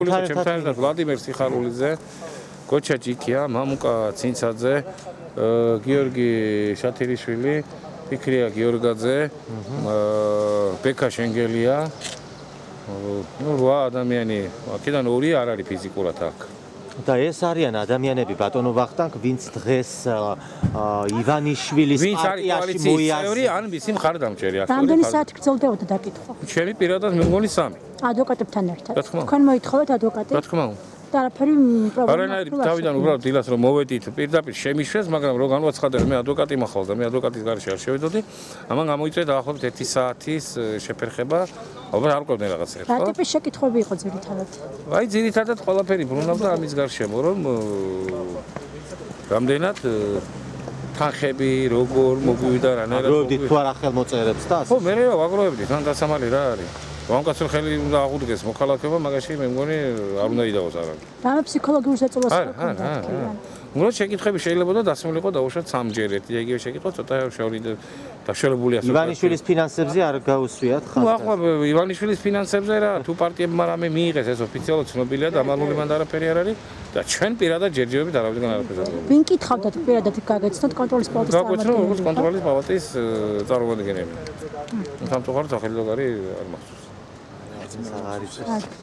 ჩემთან ვლადიმერ სიხარულიძე, გოჩა ჭიქია, მამუკა ცინცაძე, გიორგი შათირიშვილი, ფიქრია გიორგაძე, ბექა შენგელია. ნუ 8 ადამიანი, აქედან 2 არ არის ფიზიკურად აქ. და ეს არიან ადამიანები ბატონო ვახტანგ, ვინც დღეს ივანიშვილის პარტიაში მოიაზრდა. ან მისი მხარდამჭერი აქ. რამდენი საათი გრძელდებოდა დაკითხვა? ჩემი პირადად მე მგონი 3. ადვოკატებთან ერთად. რა თქმა უნდა. თქვენ მოითხოვეთ ადვოკატი? რა თქმა უნდა. და არაფერი პრობლემა. არანაირი თავიდან უბრალოდ დილას რომ მოვედით პირდაპირ შემიშვეს, მაგრამ რო განვაცხადე მე ადვოკატი მახვალ და მე ადვოკატის გარეშე არ შევედოდი, ამან გამოიწვია დაახლოებით 1 საათის შეფერხება, ალბათ არ ყოფნა რაღაცა. რა ტიპის შეკითხვები იყო ძირითადად? აი ძირითადად ყველაფერი ბრუნავდა ამის გარშემო, რომ რამდენად თანხები, როგორ მოგვივიდა რანაირად. აგროვებდით თუ არა ხელმოწერებს და ხო, მე ვაგროვებდით, თან დასამალი რა არის. ვამკაცო ხელი უნდა აღუდგეს მოქალაქეობა, მაგაში მე მგონი არ უნდა იდაოს არა. რამე ფსიქოლოგიურ ზეწოლას უბრალოდ შეკითხვები შეიძლება და დასმულიყო დაუშვათ 3ჯერეთ. იგივე შეკითხვა ცოტა დაშორებულია. ივანიშვილის ფინანსებზე არ გაუსვიათ ხალხს. ნუ ახლა ივანიშვილის ფინანსებზე რა, თუ პარტიებმა რამე მიიღეს, ეს ოფიციალურად ცნობილია და ამალული მანდ არაფერი არ არის და ჩვენ პირადად ჯერჯერობით არავისგან არაფერს არ გვაქვს. ვინ კითხავდათ პირადად გაგეცნოთ კონტროლის პალატის გაგეცნოთ როგორც კონტროლის პალატის წარმომადგენელი. სამწუხაროდ სახელმწიფო არ მახსოვს. არ არის.